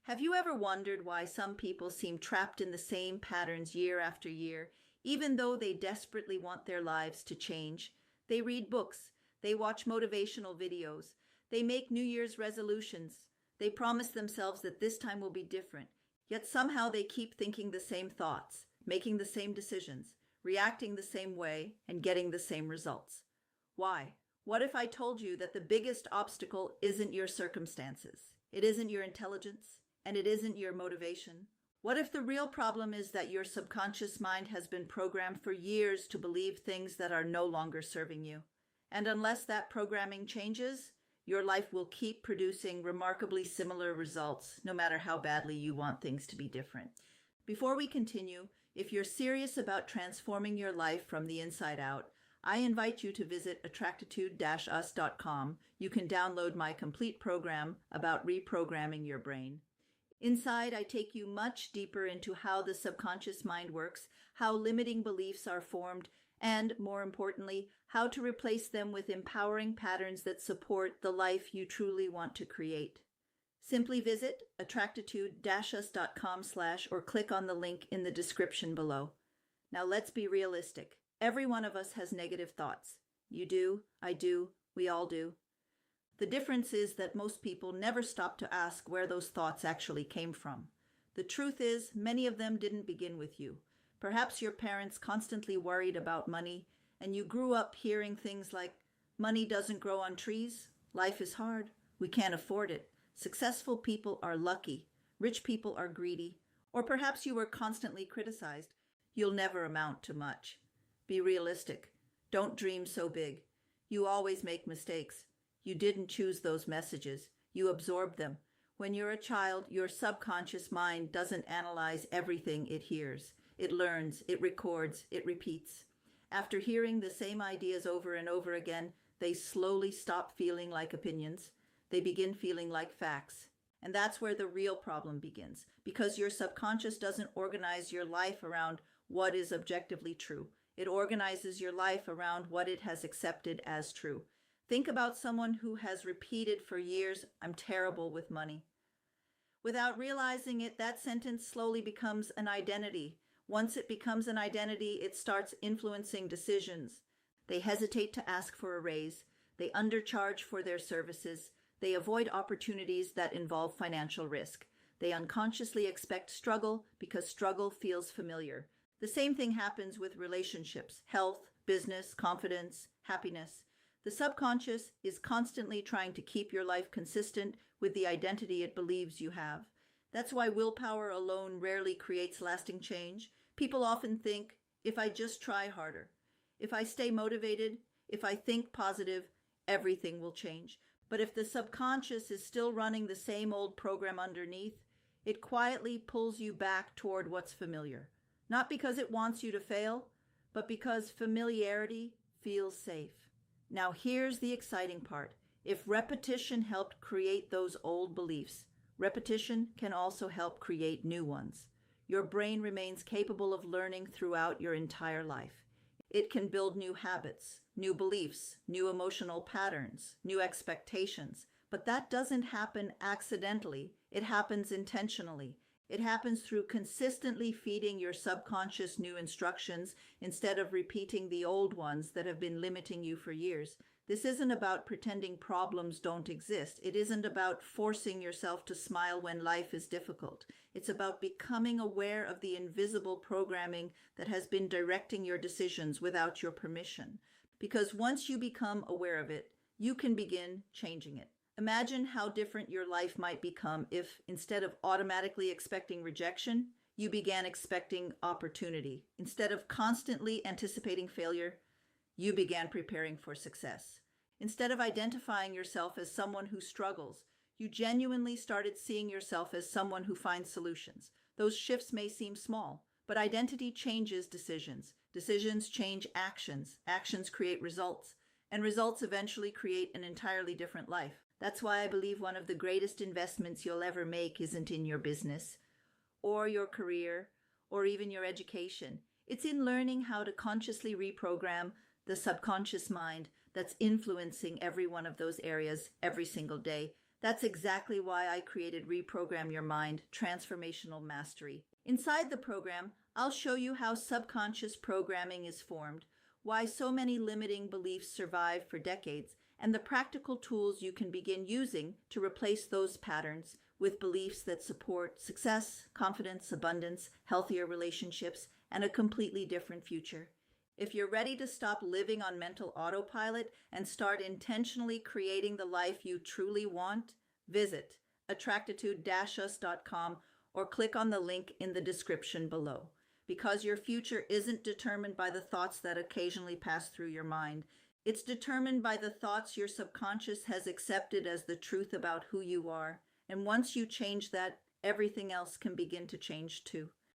Have you ever wondered why some people seem trapped in the same patterns year after year, even though they desperately want their lives to change? They read books, they watch motivational videos, they make New Year's resolutions, they promise themselves that this time will be different, yet somehow they keep thinking the same thoughts, making the same decisions, reacting the same way, and getting the same results. Why? What if I told you that the biggest obstacle isn't your circumstances, it isn't your intelligence, and it isn't your motivation? What if the real problem is that your subconscious mind has been programmed for years to believe things that are no longer serving you? And unless that programming changes, your life will keep producing remarkably similar results, no matter how badly you want things to be different. Before we continue, if you're serious about transforming your life from the inside out, I invite you to visit Attractitude-US.com. You can download my complete program about reprogramming your brain. Inside, I take you much deeper into how the subconscious mind works, how limiting beliefs are formed, and, more importantly, how to replace them with empowering patterns that support the life you truly want to create. Simply visit Attractitude-US.com/ or click on the link in the description below. Now let's be realistic. Every one of us has negative thoughts. You do, I do, we all do. The difference is that most people never stop to ask where those thoughts actually came from. The truth is, many of them didn't begin with you. Perhaps your parents constantly worried about money, and you grew up hearing things like, money doesn't grow on trees, life is hard, we can't afford it, successful people are lucky, rich people are greedy, or perhaps you were constantly criticized, you'll never amount to much. Be realistic. Don't dream so big. You always make mistakes. You didn't choose those messages. You absorbed them. When you're a child, your subconscious mind doesn't analyze everything it hears. It learns, it records, it repeats. After hearing the same ideas over and over again, they slowly stop feeling like opinions. They begin feeling like facts. And that's where the real problem begins, because your subconscious doesn't organize your life around what is objectively true. It organizes your life around what it has accepted as true. Think about someone who has repeated for years, "I'm terrible with money." Without realizing it, that sentence slowly becomes an identity. Once it becomes an identity, it starts influencing decisions. They hesitate to ask for a raise. They undercharge for their services. They avoid opportunities that involve financial risk. They unconsciously expect struggle because struggle feels familiar. The same thing happens with relationships, health, business, confidence, happiness. The subconscious is constantly trying to keep your life consistent with the identity it believes you have. That's why willpower alone rarely creates lasting change. People often think, if I just try harder, if I stay motivated, if I think positive, everything will change. But if the subconscious is still running the same old program underneath, it quietly pulls you back toward what's familiar. Not because it wants you to fail, but because familiarity feels safe. Now here's the exciting part. If repetition helped create those old beliefs, repetition can also help create new ones. Your brain remains capable of learning throughout your entire life. It can build new habits, new beliefs, new emotional patterns, new expectations. But that doesn't happen accidentally. It happens intentionally. It happens through consistently feeding your subconscious new instructions instead of repeating the old ones that have been limiting you for years. This isn't about pretending problems don't exist. It isn't about forcing yourself to smile when life is difficult. It's about becoming aware of the invisible programming that has been directing your decisions without your permission. Because once you become aware of it, you can begin changing it. Imagine how different your life might become if, instead of automatically expecting rejection, you began expecting opportunity. Instead of constantly anticipating failure, you began preparing for success. Instead of identifying yourself as someone who struggles, you genuinely started seeing yourself as someone who finds solutions. Those shifts may seem small, but identity changes decisions. Decisions change actions. Actions create results. And results eventually create an entirely different life. That's why I believe one of the greatest investments you'll ever make isn't in your business, or your career, or even your education. It's in learning how to consciously reprogram the subconscious mind that's influencing every one of those areas every single day. That's exactly why I created Reprogram Your Mind Transformational Mastery. Inside the program, I'll show you how subconscious programming is formed, why so many limiting beliefs survive for decades, and the practical tools you can begin using to replace those patterns with beliefs that support success, confidence, abundance, healthier relationships, and a completely different future. If you're ready to stop living on mental autopilot and start intentionally creating the life you truly want, visit Attractitude-US.com or click on the link in the description below. Because your future isn't determined by the thoughts that occasionally pass through your mind. It's determined by the thoughts your subconscious has accepted as the truth about who you are. And once you change that, everything else can begin to change too.